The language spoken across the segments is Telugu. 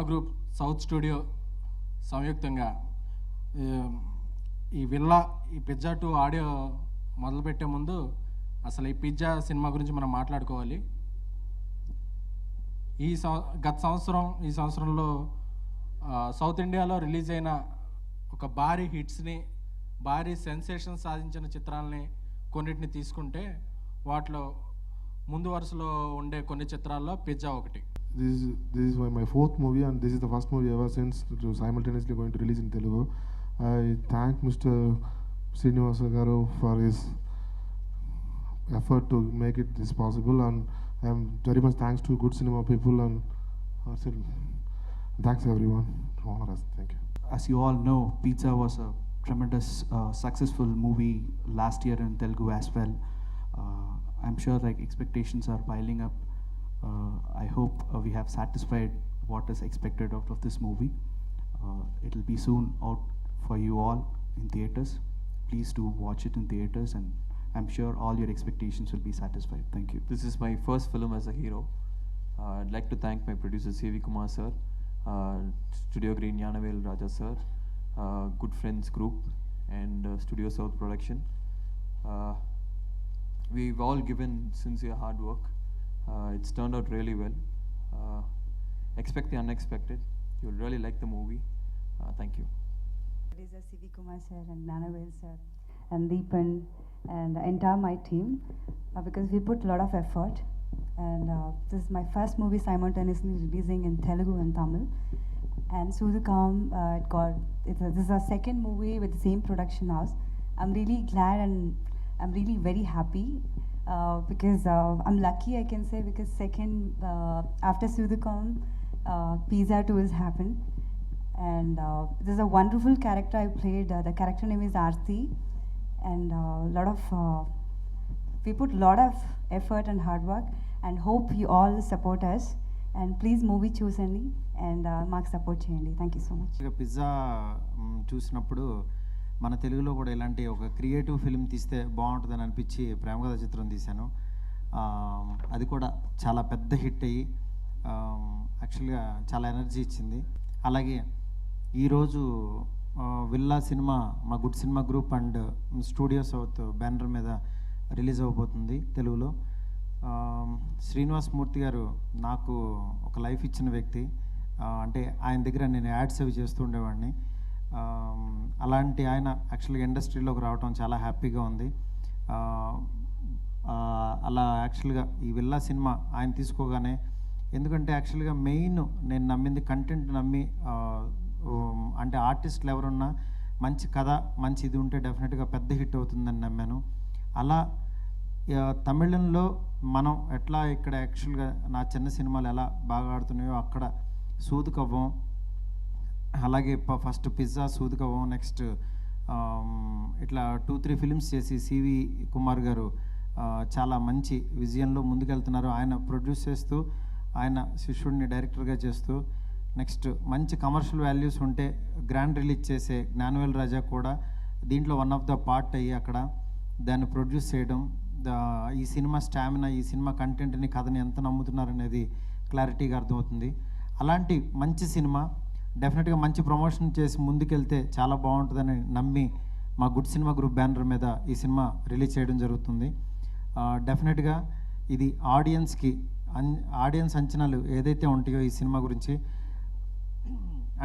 గ్రూప్ సౌత్ స్టూడియో సంయుక్తంగా ఈ విల్లా ఈ పిజ్జా 2 ఆడియో మొదలుపెట్టే ముందు అసలు ఈ పిజ్జా సినిమా గురించి మనం మాట్లాడుకోవాలి. గత సంవత్సరం ఈ సంవత్సరంలో సౌత్ ఇండియాలో రిలీజ్ అయిన ఒక భారీ హిట్స్ని, భారీ సెన్సేషన్ సాధించిన చిత్రాలని కొన్నిటిని తీసుకుంటే వాటిలో ముందు వరుసలో ఉండే కొన్ని చిత్రాల్లో పిజ్జా ఒకటి. This is my fourth movie, and this is the first movie ever since simultaneously going to release in Telugu. I thank Mr. Srinivasa Garu for his effort to make it this possible, and I am very much thanks to Good Cinema people, and thanks everyone to honor us. Thank you. As you all know, Pizza was a tremendous successful movie last year in Telugu as well. I'm sure like expectations are piling up. I hope we have satisfied what is expected out of this movie. It'll be soon out for you all in theaters. Please do watch it in theaters, and I'm sure all your expectations will be satisfied. Thank you. This is my first film as a hero. I'd like to thank my producer C.V. Kumar sir, Studio Green Yanavel Raja sir, Good Friends Group, and Studio South Production. We've all given sincere hard work. It's turned out really well. Expect the unexpected. You'll really like the movie. Thank you. Producer C.V. Kumar sir and Nanavel sir and Deepan and the entire my team because we put a lot of effort, and this is my first movie simultaneously releasing in Telugu and Tamil. And Sudhakam, this is our second movie with the same production house. I'm really glad and I'm really very happy because I'm lucky, I can say, because second after Sudhakam, Pizza 2 has happened, and this is a wonderful character I played. The character name is Aarti, and we put a lot of effort and hard work, and hope you all support us, and please movie చూసండి and మాకు సపోర్ట్ చేయండి. Thank you so much. Pizza చూసినప్పుడు మన తెలుగులో కూడా ఇలాంటి ఒక క్రియేటివ్ ఫిల్మ్ తీస్తే బాగుంటుందని అనిపించి ప్రేమకథ చిత్రం తీశాను. అది కూడా చాలా పెద్ద హిట్ అయ్యి యాక్చువల్గా చాలా ఎనర్జీ ఇచ్చింది. అలాగే ఈరోజు విల్లా సినిమా మా good cinema group and studio south banner మీద రిలీజ్ అవ్వబోతుంది తెలుగులో. శ్రీనివాస్ మూర్తి గారు నాకు ఒక లైఫ్ ఇచ్చిన వ్యక్తి. అంటే ఆయన దగ్గర నేను యాడ్స్ అవి చేస్తూ ఉండేవాడిని. అలాంటి ఆయన యాక్చువల్గా ఇండస్ట్రీలోకి రావడం చాలా హ్యాపీగా ఉంది. అలా యాక్చువల్గా ఈ విల్లా సినిమా ఆయన తీసుకోగానే, ఎందుకంటే యాక్చువల్గా మెయిన్ నేను నమ్మింది కంటెంట్ నమ్మి, అంటే ఆర్టిస్టులు ఎవరున్నా మంచి కథ మంచి ఇది ఉంటే డెఫినెట్గా పెద్ద హిట్ అవుతుందని నమ్మాను. అలా తమిళంలో మనం ఎట్లా ఇక్కడ యాక్చువల్గా నా చిన్న సినిమాలు ఎలా బాగా ఆడుతున్నాయో అక్కడ సూదుకవ్వం, అలాగే ఫస్ట్ పిజ్జా సూదుకవ్వం, నెక్స్ట్ ఇట్లా 2-3 ఫిలిమ్స్ చేసి సివి కుమార్ గారు చాలా మంచి విజయంలో ముందుకెళ్తున్నారు. ఆయన ప్రొడ్యూస్ చేస్తూ, ఆయన శిష్యుడిని డైరెక్టర్గా చేస్తూ, నెక్స్ట్ మంచి కమర్షియల్ వాల్యూస్ ఉంటే గ్రాండ్ రిలీజ్ చేసే జ్ఞానవేల్ రాజా కూడా దీంట్లో వన్ ఆఫ్ ద పార్ట్ అయ్యి అక్కడ దాన్ని ప్రొడ్యూస్ చేయడం, ఈ సినిమా స్టామినా, ఈ సినిమా కంటెంట్ని, కథని ఎంత నమ్ముతున్నారనేది క్లారిటీగా అర్థమవుతుంది. అలాంటి మంచి సినిమా డెఫినెట్గా మంచి ప్రమోషన్ చేసి ముందుకెళ్తే చాలా బాగుంటుందని నమ్మి మా గుడ్ సినిమా గ్రూప్ బ్యానర్ మీద ఈ సినిమా రిలీజ్ చేయడం జరుగుతుంది. డెఫినెట్గా ఇది ఆడియన్స్ అంచనాలు ఏదైతే ఉంటాయో ఈ సినిమా గురించి,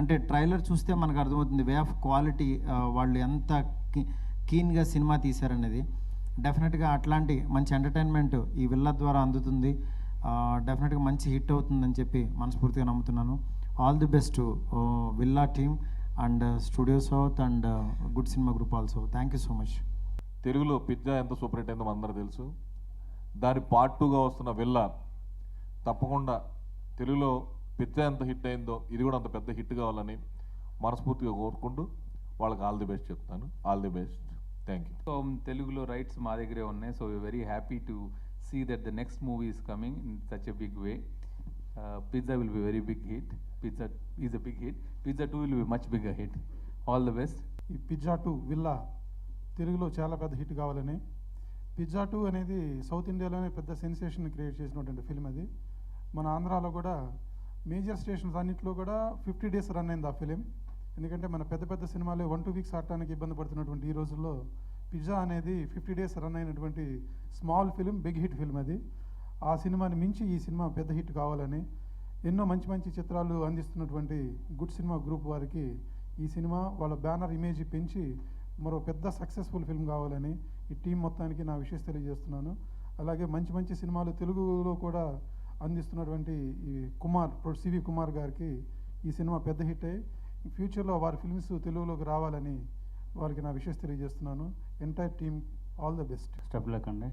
అంటే ట్రైలర్ చూస్తే మనకు అర్థమవుతుంది వే ఆఫ్ క్వాలిటీ, వాళ్ళు ఎంత కీన్గా సినిమా తీశారనేది. డెఫినెట్గా అట్లాంటి మంచి ఎంటర్టైన్మెంట్ ఈ విల్లా ద్వారా అందుతుంది. డెఫినెట్గా మంచి హిట్ అవుతుందని చెప్పి మనస్ఫూర్తిగా నమ్ముతున్నాను. All the best villa team and studio south and good cinema group also. Thank you so much. తెలుగులో పిజ్జా ఎంత సూపర్ హిట్ అయిందో అందరూ తెలుసు. దాని పార్ట్ 2గా వస్తున్న విల్లా తప్పకుండా తెలుగులో పిజ్జా ఎంత హిట్ అయిందో ఇది కూడా అంత పెద్ద హిట్ కావాలని మనస్ఫూర్తిగా కోరుకుంటూ వాళ్ళకి ఆల్ ది బెస్ట్ చెప్తాను. All the best. Thank you. So తెలుగులో రైట్స్ మా దగ్గరే ఉన్నాయి. So we are very happy to see that the next movie is coming in such a big way. Pizza will be very big hit. Pizza is a big hit. Pizza 2 will be much bigger hit. All the best. ఈ పిజ్జా 2 విల్లా తెలుగులో చాలా పెద్ద హిట్ కావాలని. పిజ్జా 2 అనేది సౌత్ ఇండియాలోనే పెద్ద సెన్సేషన్ క్రియేట్ చేసినటువంటి ఫిల్మ్ అది. మన ఆంధ్రాలో కూడా మేజర్ స్టేషన్స్ అన్నింటిలో కూడా 50 days రన్ అయింది ఆ ఫిలిం. ఎందుకంటే మన పెద్ద పెద్ద సినిమాలు 1-2 weeks ఆడటానికి ఇబ్బంది పడుతున్నటువంటి ఈ రోజుల్లో పిజ్జా అనేది 50 days రన్ అయినటువంటి small film, big hit film అది. ఆ సినిమాని మించి ఈ సినిమా పెద్ద హిట్ కావాలని ఎన్నో మంచి మంచి చిత్రాలు అందిస్తున్నటువంటి గుడ్ సినిమా గ్రూప్ వారికి ఈ సినిమా వాళ్ళ బ్యానర్ ఇమేజ్ పెంచి మరో పెద్ద సక్సెస్ఫుల్ ఫిల్మ్ కావాలని ఈ టీం మొత్తానికి నా విషయం తెలియజేస్తున్నాను. అలాగే మంచి మంచి సినిమాలు తెలుగులో కూడా అందిస్తున్నటువంటి ఈ సివి కుమార్ గారికి ఈ సినిమా పెద్ద హిట్ అయ్యి ఫ్యూచర్లో వారి ఫిల్మ్స్ తెలుగులోకి రావాలని వారికి నా విషయం తెలియజేస్తున్నాను. Entire team all the best. స్టెప్ లేకండి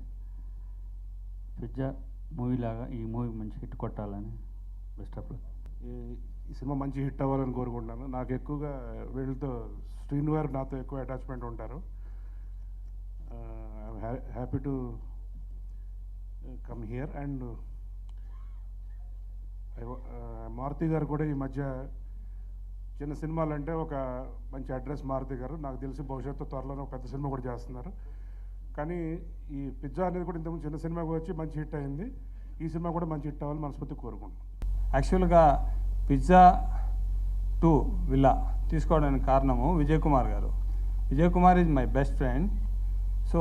పిజ్జా మూవీ లాగా ఈ మూవీ మంచి హిట్ కొట్టాలని బెస్ట్ ఆఫ్ లక్. ఈ సినిమా మంచి హిట్ అవ్వాలని కోరుకుంటున్నాను. నాకు ఎక్కువగా వీళ్ళతో శ్రీను గారు నాతో ఎక్కువ అటాచ్మెంట్ ఉంటారు. I'm happy to come here. And Maruti garu కూడా ఈ మధ్య చిన్న సినిమాలు అంటే ఒక మంచి అడ్రస్. మారుతి గారు నాకు తెలిసి భవిష్యత్తు త్వరలోనే ఒక పెద్ద సినిమా కూడా చేస్తున్నారు. కానీ ఈ పిజ్జా అనేది కూడా ఇంతకుముందు చిన్న సినిమాకి వచ్చి మంచి హిట్ అయింది. ఈ సినిమా కూడా మంచి హిట్ అవ్వాలని మనస్ఫూర్తిగా కోరుకుంటున్నాను. యాక్చువల్గా పిజ్జా 2 విల్లా తీసుకోవడానికి కారణము విజయ్ కుమార్ గారు. Vijay Kumar is my best friend. So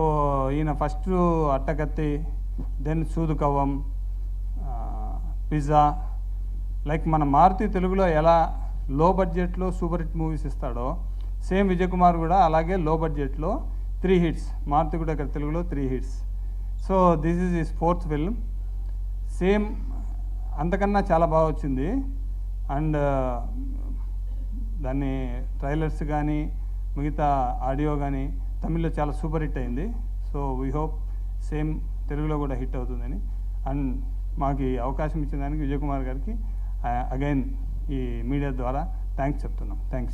ఈయన ఫస్ట్ అట్టకత్తి, దెన్ సూదు కవ్వం, పిజ్జా, లైక్ మన మారుతి తెలుగులో ఎలా లో బడ్జెట్లో సూపర్ హిట్ మూవీస్ ఇస్తాడో సేమ్ విజయ్ కుమార్ కూడా అలాగే లో బడ్జెట్లో 3 hits. మారుతి కూడా ఇక్కడ తెలుగులో 3 hits. So this is his 4th film. Same అంతకన్నా చాలా బాగా వచ్చింది. అండ్ దాన్ని ట్రైలర్స్ కానీ మిగతా ఆడియో కానీ తమిళ్లో చాలా సూపర్ హిట్ అయింది. సో వీ హోప్ సేమ్ తెలుగులో కూడా హిట్ అవుతుందని. అండ్ మాకు ఈ అవకాశం ఇచ్చిన దానికి విజయ్ కుమార్ గారికి అగైన్ ఈ మీడియా ద్వారా థ్యాంక్స్ చెప్తున్నాం. థ్యాంక్స్.